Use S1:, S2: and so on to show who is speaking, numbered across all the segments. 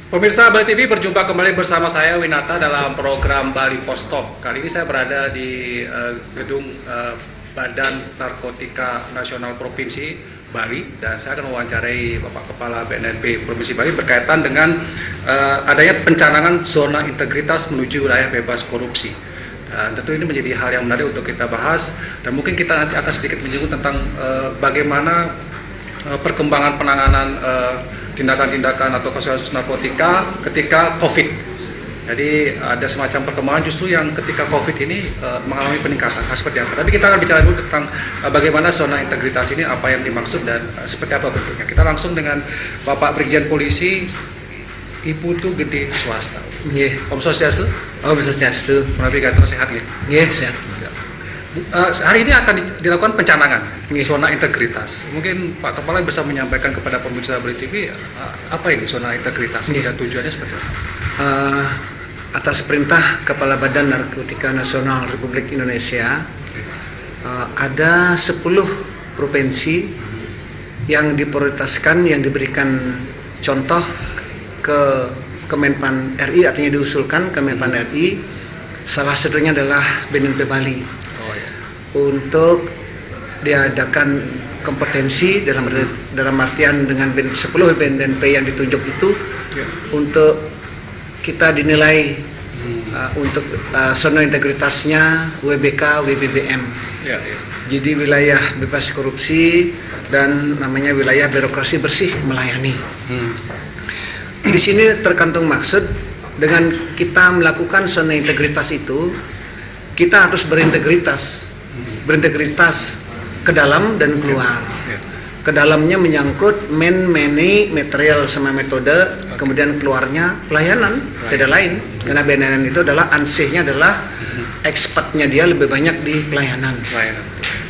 S1: Pemirsa Bali TV, berjumpa kembali bersama saya Winata dalam program Bali Post Talk. Kali ini saya berada di gedung Badan Narkotika Nasional Provinsi Bali dan saya akan mewawancarai Bapak Kepala BNNP Provinsi Bali berkaitan dengan adanya pencanangan zona integritas menuju wilayah bebas korupsi. Dan tentu ini menjadi hal yang menarik untuk kita bahas dan mungkin kita nanti akan sedikit menyinggung tentang bagaimana perkembangan penanganan tindakan-tindakan atau kasus narkotika ketika COVID. Jadi ada semacam perkembangan justru yang ketika COVID ini mengalami peningkatan. Seperti apa? Tapi kita akan bicara dulu tentang bagaimana zona integritas ini, apa yang dimaksud dan seperti apa bentuknya. Kita langsung dengan Bapak Brigjen Polisi Iputu Gede Swasta.
S2: Nggih.
S1: Om Swastiastu.
S2: Om Swastiastu.
S1: Navigator sehat nih.
S2: Nggih, sehat.
S1: Hari ini akan dilakukan pencanangan zona
S2: Nggih.
S1: integritas. Mungkin Pak Kepala bisa menyampaikan kepada pemirsa Bali TV apa ini zona integritas ini dan tujuannya seperti apa?
S2: Atas perintah Kepala Badan Narkotika Nasional Republik Indonesia, ada 10 provinsi yang diprioritaskan, yang diberikan contoh ke Kemenpan RI, artinya diusulkan Kemenpan RI. Salah satunya adalah BNNP Bali. Untuk diadakan kompetensi dalam artian dengan 10 BNNP yang ditunjuk itu untuk kita dinilai untuk zona integritasnya WBK, WBBM. Jadi wilayah bebas korupsi dan namanya wilayah birokrasi bersih melayani. Di sini terkantung maksud dengan kita melakukan zona integritas itu, kita harus berintegritas ke dalam dan keluar. Ke dalamnya menyangkut money, material sama metode, kemudian keluarnya pelayanan, tidak lain. Karena BNN itu adalah ansihnya adalah ekspatnya dia lebih banyak di pelayanan.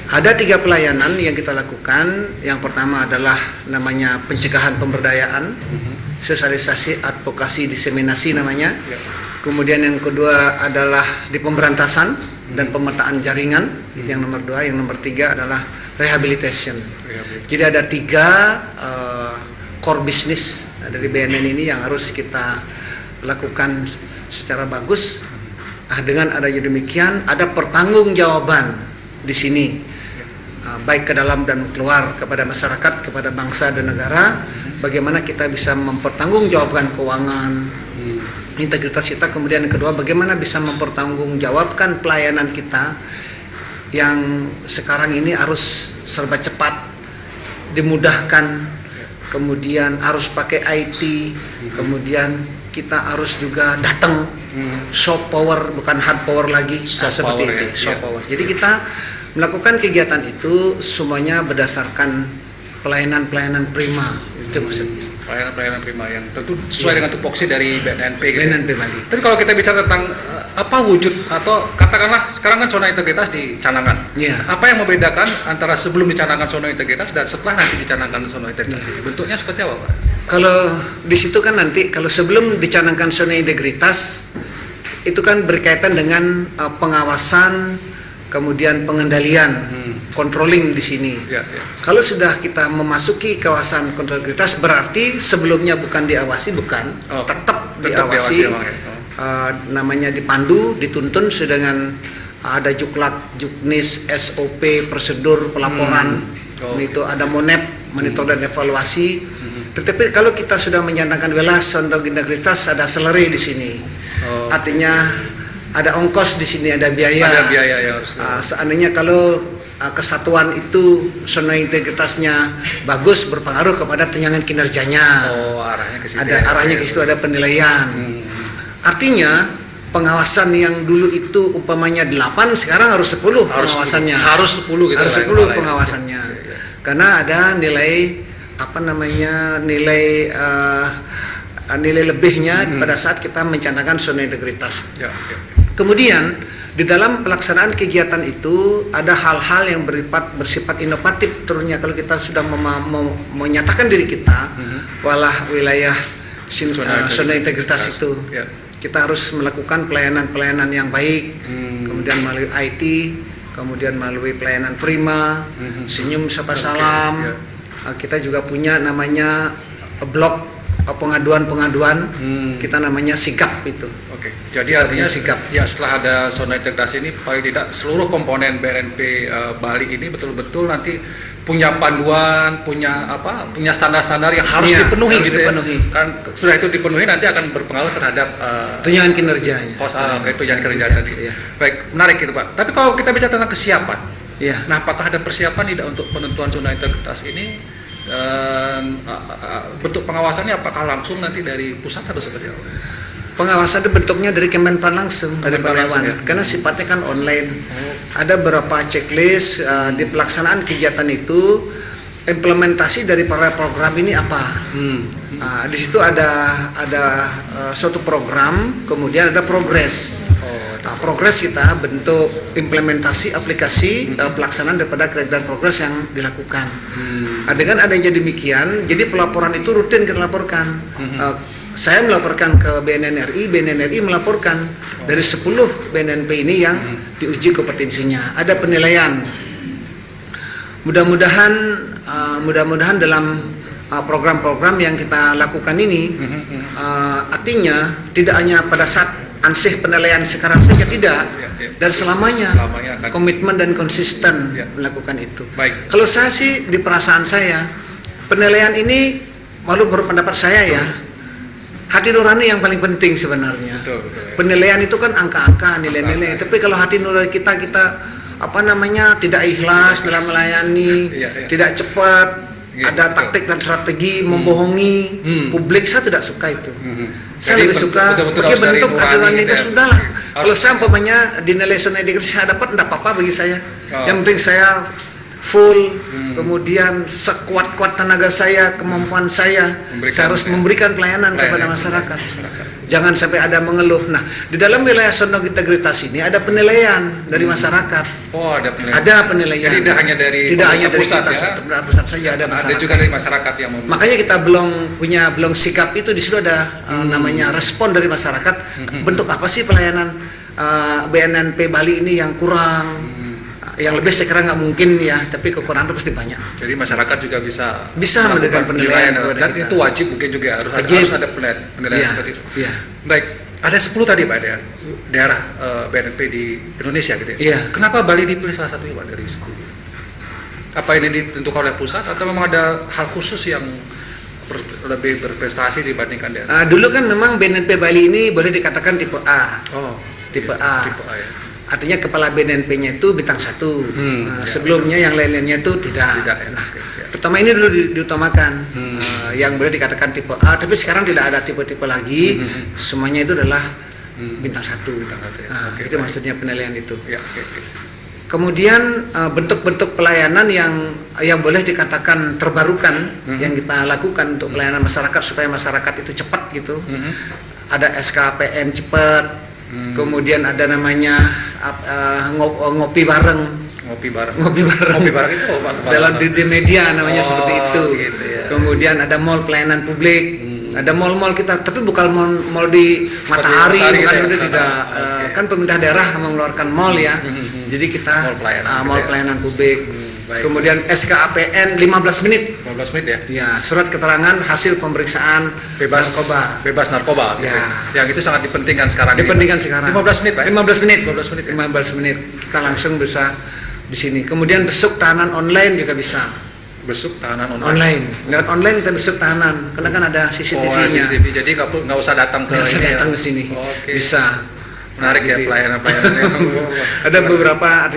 S2: Ada 3 pelayanan yang kita lakukan. Yang pertama adalah namanya pencegahan pemberdayaan, sosialisasi, advokasi, diseminasi namanya. Kemudian yang kedua adalah di pemberantasan dan pemetaan jaringan, yang nomor 2. Yang nomor 3 adalah rehabilitation. Jadi ada 3 core business dari BNN ini yang harus kita lakukan secara bagus. Dengan adanya demikian, ada pertanggungjawaban di sini, baik ke dalam dan keluar, kepada masyarakat, kepada bangsa dan negara. Bagaimana kita bisa mempertanggungjawabkan keuangan, integritas kita. Kemudian yang kedua, bagaimana bisa mempertanggungjawabkan pelayanan kita yang sekarang ini harus serba cepat, dimudahkan, kemudian harus pakai IT, kemudian kita harus juga datang, soft power bukan hard power lagi, seperti itu, soft power. Jadi kita melakukan kegiatan itu semuanya berdasarkan pelayanan prima, itu maksudnya.
S1: Pelayanan prima yang tentu sesuai dengan tupoksi dari BNNP gitu.
S2: BNNP Bali.
S1: Dan kalau kita bicara tentang apa wujud atau katakanlah sekarang kan zona integritas dicanangkan. Apa yang membedakan antara sebelum dicanangkan zona integritas dan setelah nanti dicanangkan zona integritas itu? Bentuknya seperti apa, Pak?
S2: Kalau di situ kan nanti, kalau sebelum dicanangkan zona integritas itu kan berkaitan dengan pengawasan, kemudian pengendalian, controlling di sini. Kalau sudah kita memasuki kawasan integritas, berarti sebelumnya bukan diawasi, tetap diawasi. Namanya dipandu, dituntun dengan ada juklak, juknis, SOP, prosedur pelaporan. Itu ada monep, monitor dan evaluasi. Tetapi kalau kita sudah menyatakan wilayah zona integritas, ada salary di sini. Artinya ada ongkos di sini, ada biaya.
S1: Ada biaya yang harus.
S2: Seandainya kalau kesatuan itu zona integritasnya bagus, berpengaruh kepada tunjangan kinerjanya.
S1: Arahnya ke situ.
S2: Ada arahnya ke situ, ada penilaian. Artinya pengawasan yang dulu itu umpamanya 8, sekarang harus 10 pengawasannya.
S1: Harus 10 gitu.
S2: Harus 10 pengawasannya. Karena ada nilai nilai lebihnya pada saat kita mencanangkan zona integritas. Kemudian di dalam pelaksanaan kegiatan itu ada hal-hal yang bersifat inovatif. Tentunya kalau kita sudah menyatakan diri kita walah wilayah zona integritas itu, kita harus melakukan pelayanan yang baik, kemudian melalui IT, kemudian melalui pelayanan prima, senyum sapa salam. Kita juga punya namanya blok pengaduan-pengaduan, kita namanya sigap itu.
S1: Oke, jadi artinya
S2: sikap.
S1: ya setelah ada zona integrasi ini paling tidak seluruh komponen BNP Bali ini betul-betul nanti punya panduan, punya standar-standar yang harus dipenuhi
S2: harus
S1: gitu
S2: dipenuhi.
S1: ya. Kan sudah itu dipenuhi nanti akan berpengaruh terhadap
S2: tunjangan kinerjanya.
S1: itu yang kerja tadi.
S2: Iya.
S1: Baik, menarik itu Pak. Tapi kalau kita bicara tentang kesiapan,
S2: Iya.
S1: nah apakah ada persiapan tidak untuk penentuan zona integritas ini? Bentuk pengawasannya apakah langsung nanti dari pusat atau seperti apa?
S2: Pengawasan itu bentuknya dari Kemenpan langsung, dari
S1: Kemenpan langsung,
S2: Pengawasan,
S1: ya?
S2: karena sifatnya kan online. Ada beberapa checklist di pelaksanaan kegiatan itu, implementasi dari para program ini apa. Di situ ada suatu program, kemudian ada progres. Progres kita bentuk implementasi aplikasi pelaksanaan daripada dan progres yang dilakukan. Dengan adanya demikian, jadi pelaporan itu rutin kita laporkan. Saya melaporkan ke BNN RI melaporkan dari 10 BNNP ini yang diuji kompetensinya. Ada penilaian. Mudah-mudahan dalam program-program yang kita lakukan ini, artinya tidak hanya pada saat ansih penilaian sekarang saja, tidak, dan selamanya
S1: akan
S2: komitmen dan konsisten melakukan itu.
S1: Baik.
S2: Kalau saya sih, di perasaan saya, penilaian ini, walau berpendapat saya ya, hati nurani yang paling penting sebenarnya.
S1: Betul, ya.
S2: Penilaian itu kan angka-angka, nilai-nilai. Tapi kalau hati nurani kita tidak ikhlas dalam melayani, tidak cepat, ada taktik dan strategi membohongi publik, saya tidak suka itu. Saya lebih suka pakai bentuk hati nurani itu sudahlah. Kalau saya umpamanya dinilai zona integrasi saya dapat, tidak apa-apa bagi saya. Yang penting saya full, kemudian sekuat-kuat tenaga saya, kemampuan saya harus memberikan pelayanan kepada masyarakat. Jangan sampai ada mengeluh. Nah, di dalam wilayah zona integritas ini ada penilaian dari masyarakat.
S1: Oh, ada penilaian.
S2: Ada penilaian.
S1: Jadi tidak hanya dari
S2: pusat
S1: ya.
S2: Pusat saja ada masyarakat.
S1: Ada juga dari masyarakat yang
S2: Makanya kita belum sikap itu, di situ ada namanya respon dari masyarakat. Bentuk apa sih pelayanan BNNP Bali ini yang kurang? Yang lebih saya kira nggak mungkin ya, tapi kekurangan itu pasti banyak.
S1: Jadi masyarakat juga bisa
S2: memberikan penilaian
S1: dan itu wajib mungkin juga harus ada penilaian seperti itu.
S2: Iya.
S1: Baik, ada 10 tadi Pak daerah BNP di Indonesia gitu ya.
S2: Iya.
S1: Kenapa Bali dipilih salah satunya Pak dari 10? Apa ini ditentukan oleh pusat atau memang ada hal khusus yang lebih berprestasi dibandingkan daerah?
S2: Dulu kan memang BNP Bali ini boleh dikatakan tipe A. Tipe A.
S1: Tipe A ya.
S2: Artinya kepala BNNP-nya itu bintang 1. Sebelumnya yang lain-lainnya itu tidak. Nah, pertama ini dulu diutamakan, yang boleh dikatakan tipe A, tapi sekarang tidak ada tipe-tipe lagi. Semuanya itu adalah bintang 1. Itu maksudnya penilaian itu. Kemudian bentuk-bentuk pelayanan yang boleh dikatakan terbarukan yang kita lakukan untuk pelayanan masyarakat supaya masyarakat itu cepat gitu. Ada SKPN cepat. Kemudian ada namanya ngopi bareng itu dalam di media namanya seperti itu gitu ya. Kemudian ada mall pelayanan publik, ada mall-mall kita, tapi bukan mall di matahari bukan
S1: gitu
S2: ya. Tidak kan pemerintah daerah mengeluarkan mall ya. Jadi kita mall pelayanan publik. Kemudian SKAPN 15 menit.
S1: 15 menit ya?
S2: Ya, surat keterangan hasil pemeriksaan bebas narkoba.
S1: Ya.
S2: Ya.
S1: Yang itu sangat dipentingkan sekarang.
S2: 15 menit, Pak. 15 menit. Kita langsung bisa di sini. Kemudian besuk tahanan online juga bisa.
S1: Besuk tahanan
S2: online. Lewat online kita besuk tahanan, karena kan ada CCTV-nya.
S1: Jadi nggak usah datang ke
S2: sini. Bisa.
S1: Menarik ya pelayanan-pelayanannya.
S2: Ada beberapa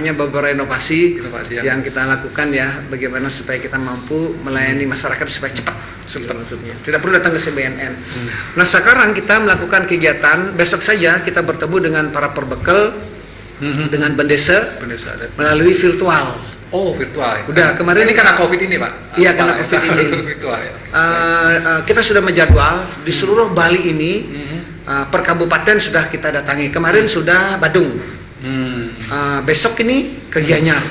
S2: inovasi yang kita lakukan ya, bagaimana supaya kita mampu melayani masyarakat supaya cepat. Tidak perlu datang ke CBNN. Nah, sekarang kita melakukan kegiatan, besok saja kita bertemu dengan para perbekal, dengan pendesa melalui virtual.
S1: Oh, virtual ya.
S2: Udah kemarin
S1: ini karena COVID ini, Pak.
S2: Iya, karena COVID ini.
S1: Virtual ya.
S2: Kita sudah menjadwal di seluruh Bali ini. Per kabupaten sudah kita datangi. Kemarin sudah Badung. Besok ini ke Gianyar.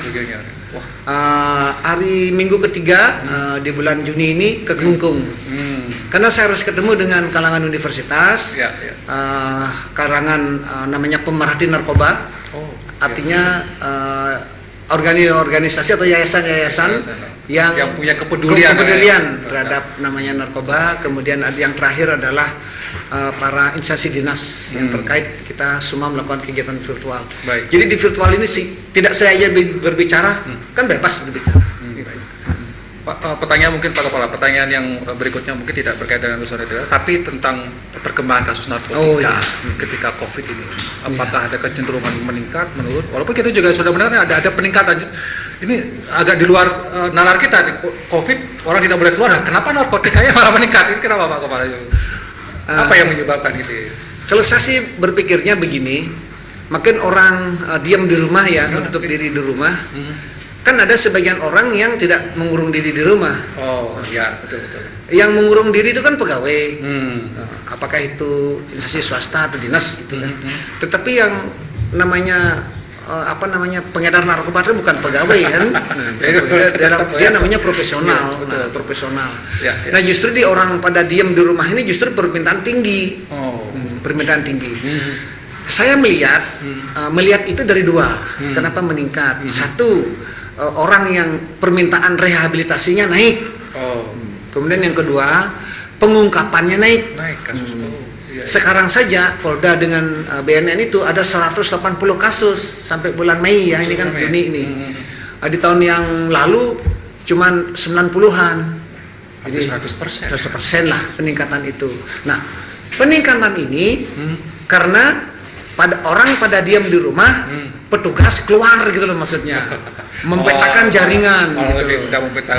S2: Hari Minggu ketiga di bulan Juni ini ke Kelungkung. Karena saya harus ketemu dengan kalangan universitas, kalangan namanya pemerhati narkoba. Artinya organisasi atau yayasan-yayasan
S1: yang punya kepedulian
S2: terhadap namanya narkoba. Kemudian ada yang terakhir adalah para instansi dinas yang terkait, kita semua melakukan kegiatan virtual.
S1: Baik.
S2: Jadi di virtual ini tidak saya aja berbicara, kan bebas berbicara.
S1: Pak, pertanyaan mungkin Pak Kepala, pertanyaan yang berikutnya mungkin tidak berkaitan dengan urusan itu, tapi tentang perkembangan kasus narkotika ketika COVID ini. Apakah ada kecenderungan meningkat, menurut? Walaupun kita juga sudah benar ada peningkatan. Ini agak di luar nalar kita. Di COVID orang tidak boleh keluar. Nah, kenapa narkotikanya malah meningkat? Ini kenapa Pak Kepala? Apa yang menyebabkan itu?
S2: Kalau saya sih berpikirnya begini, makin orang diam di rumah ya, menutup diri di rumah. Kan ada sebagian orang yang tidak mengurung diri di rumah.
S1: Oh ya, betul.
S2: Yang mengurung diri itu kan pegawai, apakah itu instansi swasta atau dinas gitu kan. Tetapi yang namanya pengedar narkoba itu bukan pegawai kan. Dia namanya profesional, profesional.
S1: Ya.
S2: Nah justru di orang pada diam di rumah ini justru permintaan tinggi, permintaan tinggi. Saya melihat itu dari dua. Kenapa meningkat? Satu, orang yang permintaan rehabilitasinya naik. Kemudian yang kedua, pengungkapannya naik.
S1: Kasus.
S2: Sekarang saja Polda dengan BNN itu ada 180 kasus sampai bulan Mei ya, ini kan Juni ini. Di tahun yang lalu cuman 90-an. Jadi 100% lah peningkatan itu. Nah, peningkatan ini karena pada diam di rumah, petugas keluar gitu loh maksudnya, mempetakan jaringan. Gitu.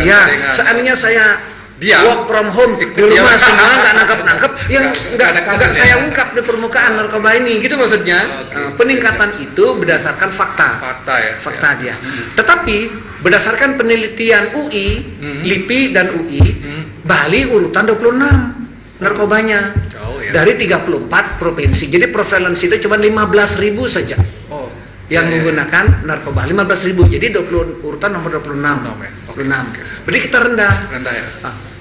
S2: Ya, seandainya saya work from home di rumah semua nggak nangkep, yang nggak saya ungkap di permukaan narkoba ini, gitu maksudnya. Peningkatan itu berdasarkan fakta dia. Tetapi berdasarkan penelitian UI, LIPI dan UI, Bali urutan 26 narkobanya. Dari 34 provinsi. Jadi prevalensi itu cuma 15.000 saja yang menggunakan narkoba. 15.000. Jadi urutan nomor 26. 26. Berarti kita rendah ya.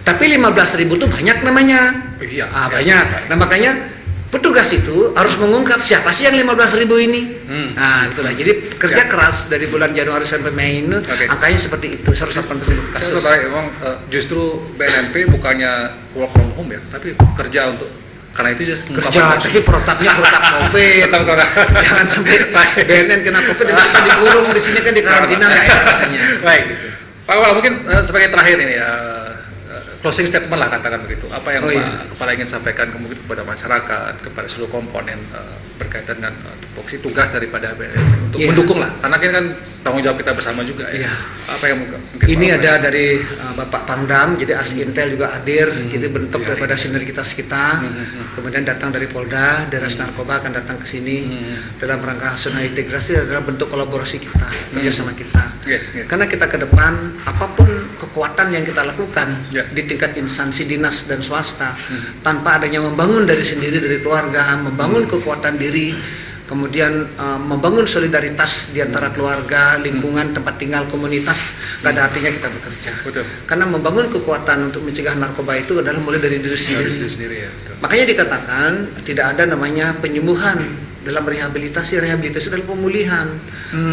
S2: Tapi 15.000 itu banyak namanya. Banyak. Nah makanya petugas itu harus mengungkap siapa sih yang 15.000 ini. Nah itulah. Jadi kerja keras dari bulan Januari sampai Mei ini, angkanya seperti itu, 180 kasus.
S1: Memang justru BNP bukannya work from home ya, tapi kerja untuk, karena itu
S2: kerja, tapi protapnya protap COVID. Jangan sampai BNN kena COVID dan kita dikurung di sini kan, di karantina nggak enak rasanya.
S1: Baik. Pak Kepala, mungkin sebagai terakhir ini ya, closing statement lah katakan begitu. Apa yang Pak Kepala ingin sampaikan mungkin kepada masyarakat, kepada seluruh komponen berkaitan dengan tupoksi tugas daripada BNN untuk mendukung lah, karena kan tanggung jawab kita bersama juga ya. Apa yang mungkin
S2: ini ada dari Bapak Pangdam, jadi Asintel juga hadir, itu bentuk daripada sinergitas kita. Kemudian datang dari Polda, Deras Narkoba akan datang ke sini dalam rangka zona integrasi, adalah bentuk kolaborasi kita, kerjasama kita. Karena kita ke depan apapun kekuatan yang kita lakukan di tingkat instansi dinas dan swasta, tanpa adanya membangun dari sendiri, dari keluarga, membangun kekuatan diri, kemudian membangun solidaritas di antara keluarga, lingkungan, tempat tinggal, komunitas, nggak ada artinya kita bekerja. Karena membangun kekuatan untuk mencegah narkoba itu adalah mulai dari diri sendiri. Makanya dikatakan tidak ada namanya penyembuhan dalam rehabilitasi adalah pemulihan.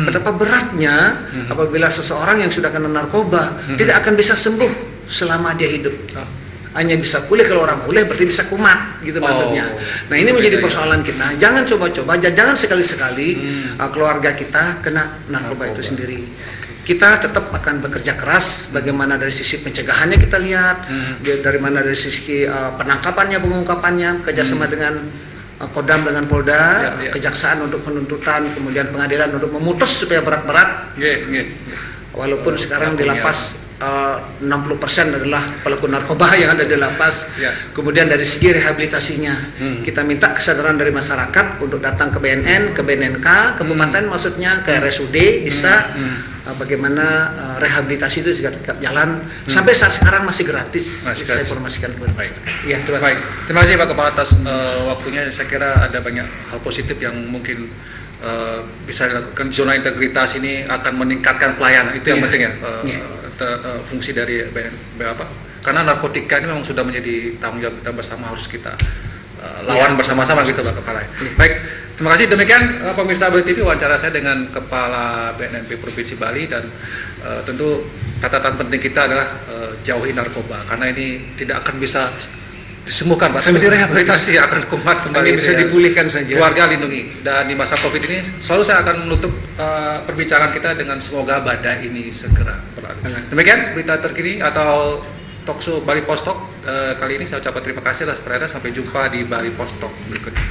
S2: Betapa beratnya apabila seseorang yang sudah kena narkoba tidak akan bisa sembuh selama dia hidup. Hanya bisa pulih, kalau orang pulih berarti bisa kumat gitu maksudnya. Nah ini menjadi persoalan kita. Jangan coba-coba, jangan sekali-sekali keluarga kita kena narkoba itu sendiri. Kita tetap akan bekerja keras, bagaimana dari sisi pencegahannya kita lihat, dari mana dari sisi penangkapannya, pengungkapannya, kerjasama dengan Kodam dengan Polda, kejaksaan untuk penuntutan, kemudian pengadilan untuk memutus supaya berat-berat. Walaupun sekarang di lapas 60% adalah pelaku narkoba yang ada di lapas. Kemudian dari segi rehabilitasinya, kita minta kesadaran dari masyarakat untuk datang ke BNN, ke BNNK, kabupaten maksudnya, ke RSUD, bisa bagaimana rehabilitasi itu juga tetap jalan. Sampai saat sekarang masih gratis. Saya informasikan kepada masyarakat.
S1: Terima kasih Pak Kepala atas waktunya. Saya kira ada banyak hal positif yang mungkin bisa dilakukan. Zona integritas ini akan meningkatkan pelayanan, itu yang penting ya. Fungsi dari BNN karena narkotika ini memang sudah menjadi tanggung jawab kita bersama, harus kita lawan bersama-sama gitu Pak Kepala. Baik, terima kasih. Demikian pemirsa Bali TV, wawancara saya dengan Kepala BNNP Provinsi Bali, dan tentu catatan penting kita adalah jauhi narkoba, karena ini tidak akan bisa disembuhkan, Pak. Sampai direhabilitasi akan kumat kembali.
S2: Hanya bisa dipulihkan saja.
S1: Keluarga lindungi. Dan di masa COVID ini selalu saya akan menutup perbincangan kita dengan semoga badai ini segera berlalu. Demikian berita terkini atau Talkshow Bali Post Talk kali ini. Saya ucapkan terima kasih atas perhatian. Sampai jumpa di Bali Post Talk berikutnya.